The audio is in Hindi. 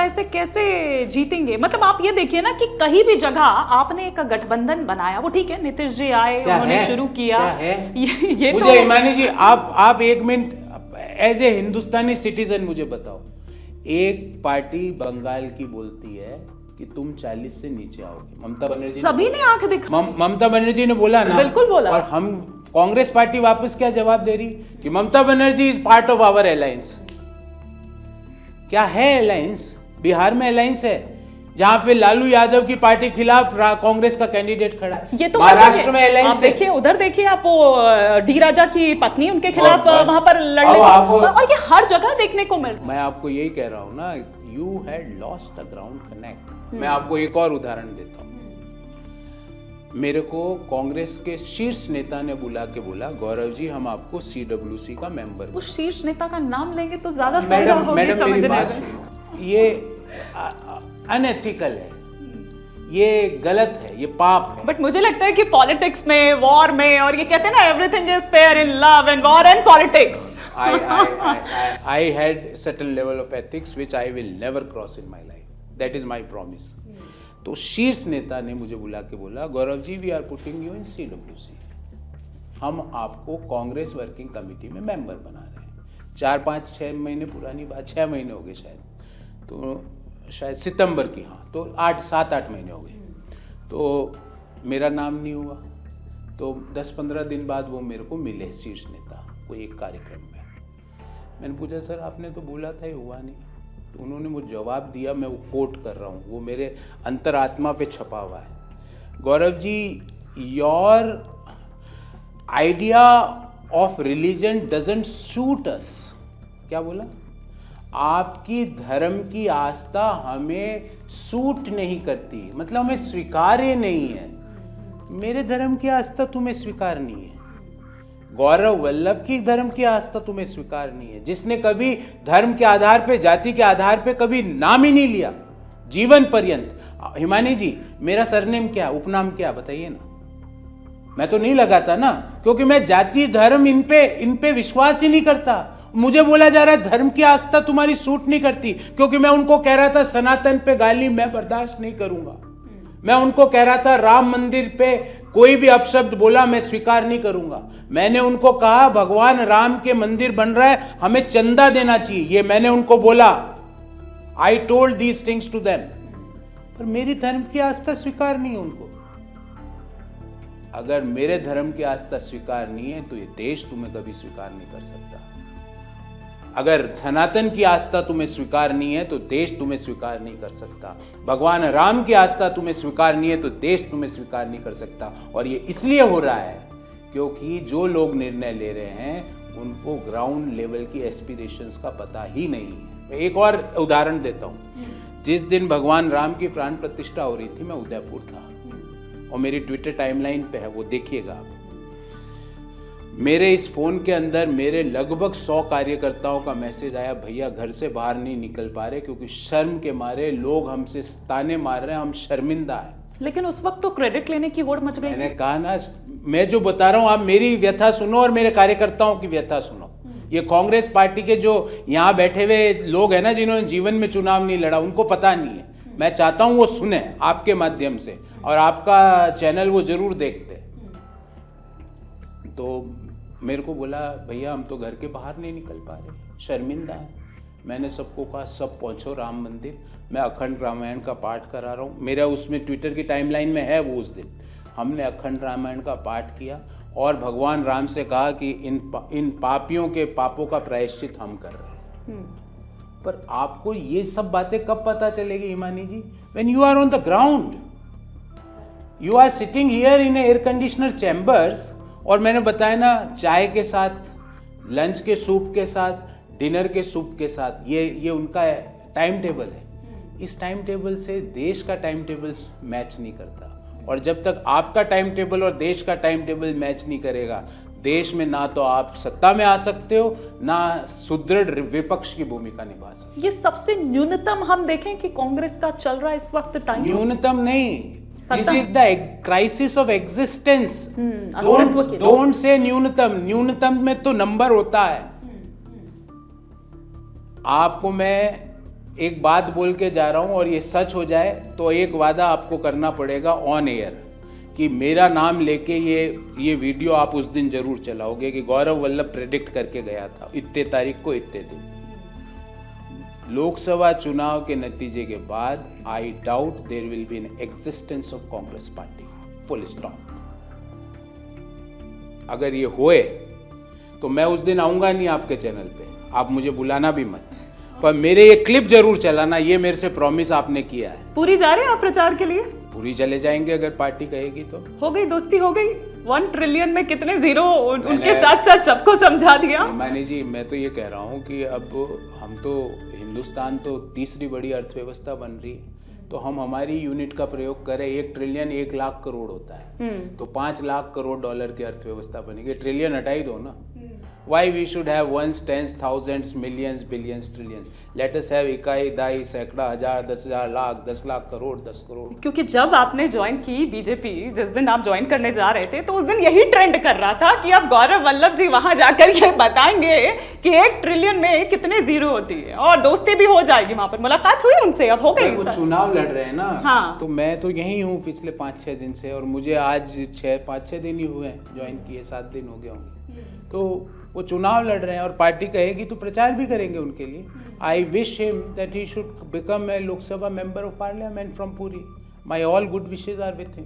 ऐसे कैसे जीतेंगे? मतलब आप ये देखिए ना कि कहीं भी जगह आपने एक गठबंधन बनाया, वो ठीक है, नीतीश जी आए, उन्होंने शुरू किया, ये मुझे तो हिमानी जी आप एक minute as a Hindustani citizen मुझे बताओ, एक पार्टी बंगाल की बोलती है कि तुम 40 से नीचे आओगे, ममता बनर्जी सभी ने आंख दिखा, ममता बनर्जी ने बोला ना, बिल्कुल बोला। और हम कांग्रेस पार्टी वापस क्या जवाब दे रही कि Mamata Banerjee is part of our alliance. क्या है अलायंस? बिहार में अलायंस है जहां पे लालू यादव की पार्टी खिलाफ कांग्रेस का कैंडिडेट खड़ा है। ये तो महाराष्ट्र में अलायंस है। देखिए, उधर देखिए आप, वो डी राजा की पत्नी उनके खिलाफ वहां पर लड़ने, और ये हर जगह देखने को मिल रहा है। मैं आपको यही कह रहा हूं ना, you had lost the ground connect. मैं आपको एक और उदाहरण देता हूं। मेरे को कांग्रेस के शीर्ष नेता ने बुला के बोला, गौरव जी हम आपको CWC का मेंबर, उस शीर्ष नेता का नाम लेंगे तो ज्यादा सही मैडम होगी मेरी समझने बात में। सुनो, ये अनएथिकल है, ये गलत है, ये पाप है। बट मुझे लगता है कि पॉलिटिक्स में, वॉर में, और ये कहते हैं ना everything is fair in love and war and politics. I had certain level of ethics which I will never cross in my life. That is my promise. तो शीर्ष नेता ने मुझे बुला के बोला, Gaurav ji we are putting you in CWC, हम आपको कांग्रेस वर्किंग कमेटी में मेंबर बना रहे हैं। 4-5-6 महीने पुरानी बात, 6 महीने हो गए शायद, तो शायद सितंबर की, हाँ, तो 7-8 महीने हो गए, तो मेरा नाम नहीं हुआ। तो 10-15 दिन बाद वो मेरे को मिले शीर्ष नेता, कोई एक कार्यक्रम में। मैंने पूछा सर आपने तो बोला था, ये हुआ नहीं। तो उन्होंने मुझे जवाब दिया, मैं वो कोट कर रहा हूँ, वो मेरे अंतरात्मा पे छपा हुआ है। Gaurav ji, your idea of religion doesn't suit us. क्या बोला? आपकी धर्म की आस्था हमें सूट नहीं करती, मतलब हमें स्वीकार्य नहीं है। मेरे धर्म की आस्था तुम्हें स्वीकार नहीं है, गौरव वल्लभ की धर्म की आस्था तुम्हें स्वीकार नहीं है, जिसने कभी धर्म के आधार पे, जाति के आधार पे कभी नाम ही नहीं लिया जीवन पर्यंत। हिमानी जी, मेरा सरनेम क्या, उपनाम क्या, बताइए ना। मैं तो नहीं लगाता ना, क्योंकि मैं जाति धर्म इन पे विश्वास ही नहीं करता। मुझे बोला जा रहा है धर्म की आस्था तुम्हारी सूट नहीं करती, क्योंकि मैं उनको कह रहा था सनातन पे गाली मैं बर्दाश्त नहीं करूंगा। मैं उनको कह रहा था राम मंदिर पे कोई भी अपशब्द बोला मैं स्वीकार नहीं करूंगा। मैंने उनको कहा भगवान राम के मंदिर बन रहा है, हमें चंदा देना चाहिए, ये मैंने उनको बोला। I told these things to them. पर मेरी धर्म की आस्था स्वीकार नहीं है उनको। अगर मेरे धर्म की आस्था स्वीकार नहीं है तो ये देश तुम्हें कभी स्वीकार नहीं कर सकता। अगर सनातन की आस्था तुम्हें स्वीकार नहीं है तो देश तुम्हें स्वीकार नहीं कर सकता। भगवान राम की आस्था तुम्हें स्वीकार नहीं है तो देश तुम्हें स्वीकार नहीं कर सकता। और ये इसलिए हो रहा है क्योंकि जो लोग निर्णय ले रहे हैं उनको ग्राउंड लेवल की एस्पिरेशंस का पता ही नहीं है। एक और उदाहरण देता हूँ। जिस दिन भगवान राम की प्राण प्रतिष्ठा हो रही थी मैं उदयपुर था, और मेरी ट्विटर टाइमलाइन पे है, वो देखिएगा आप। मेरे इस फोन के अंदर मेरे लगभग 100 कार्यकर्ताओं का मैसेज आया, भैया घर से बाहर नहीं निकल पा रहे क्योंकि शर्म के मारे लोग हमसे ताने मार रहे हैं, हम शर्मिंदा हैं। लेकिन उस वक्त तो क्रेडिट लेने की होड़ मच गई। मैंने कहा ना, मैं जो बता रहा हूं आप मेरी व्यथा सुनो और मेरे कार्यकर्ताओं की व्यथा सुनो। ये कांग्रेस पार्टी के जो यहाँ बैठे हुए लोग हैं ना, जिन्होंने जीवन में चुनाव नहीं लड़ा, उनको पता नहीं है। मैं चाहता हूं वो सुने आपके माध्यम से, और आपका चैनल वो जरूर देखते। तो मेरे को बोला भैया हम तो घर के बाहर नहीं निकल पा रहे, शर्मिंदा है। मैंने सबको कहा सब पहुंचो राम मंदिर, मैं अखंड रामायण का पाठ करा रहा हूँ। मेरा उसमें ट्विटर की टाइमलाइन में है वो। उस दिन हमने अखंड रामायण का पाठ किया और भगवान राम से कहा कि इन पापियों के पापों का प्रायश्चित हम कर रहे हैं। पर आपको ये सब बातें कब पता चलेगी Himani ji? When you are on the ground, you are sitting here in air conditioner chambers. और मैंने बताया ना, चाय के साथ, लंच के सूप के साथ, डिनर के सूप के साथ, ये उनका टाइम टेबल है। इस टाइम टेबल से देश का टाइम टेबल मैच नहीं करता। और जब तक आपका टाइम टेबल और देश का टाइम टेबल मैच नहीं करेगा, देश में ना तो आप सत्ता में आ सकते हो, ना सुदृढ़ विपक्ष की भूमिका निभा सकते। ये सबसे न्यूनतम हम देखें कि कांग्रेस का चल रहा है इस वक्त टाइम। न्यूनतम नहीं, this is the crisis of existence. Don't say न्यूनतम। न्यूनतम में तो नंबर होता है। आपको मैं एक बात बोल के जा रहा हूँ और ये सच हो जाए तो एक वादा आपको करना पड़ेगा ऑन एयर कि मेरा नाम लेके ये वीडियो आप उस दिन जरूर चलाओगे कि गौरव वल्लभ प्रेडिक्ट करके गया था इतने तारीख को इतने दिन। लोकसभा चुनाव के नतीजे के बाद I doubt there will be an existence of Congress party, full stop. अगर ये होए तो मैं उस दिन आऊंगा नहीं आपके चैनल पे, आप मुझे बुलाना भी मत, पर मेरे ये क्लिप जरूर चलाना, ये मेरे से प्रॉमिस आपने किया है। पूरी जा रहे हैं आप प्रचार के लिए? पूरी चले जाएंगे अगर पार्टी कहेगी तो। हो गई दोस्ती, हो गई। 1 ट्रिलियन में कितने जीरो उनके साथ साथ सबको समझा दिया। मानी जी, मैं तो ये कह रहा हूँ कि अब हम तो हिंदुस्तान तो तीसरी बड़ी अर्थव्यवस्था बन रही है, तो हम हमारी यूनिट का प्रयोग करें। 1 ट्रिलियन 1 लाख करोड़ होता है, तो 5 लाख करोड़ डॉलर की अर्थव्यवस्था बनेगी। ट्रिलियन हटा ही दो ना। Why we should have ones, tens, thousands, millions, billions, trillions? Let us have इकाई, दाई, सैकड़ा, हजार, 10,000, लाख, 10 लाख करोड़, 10 करोड़। क्योंकि जब आपने ज्वाइन की बीजेपी, जिस दिन आप ज्वाइन करने जा रहे थे, तो उस दिन यही ट्रेंड कर रहा था कि अब गौरव वल्लभ जी वहां जाकर ये बताएंगे कि 1 ट्रिलियन में कितने जीरो होती है और दोस्ती भी हो जाएगी। वहां पर मुलाकात हुई उनसे, अब हो गई। वो चुनाव लड़ रहे हैं ना। हाँ। तो मैं तो यही हूँ पिछले 5-6 दिन से, और मुझे आज 5-6 दिन ही हुए हैं ज्वाइन किए, 7 दिन हो गए होंगे। तो वो चुनाव लड़ रहे हैं और पार्टी कहेगी तो प्रचार भी करेंगे उनके लिए। I wish him that he should become a Lok Sabha member of parliament from Puri. My all good wishes are with him.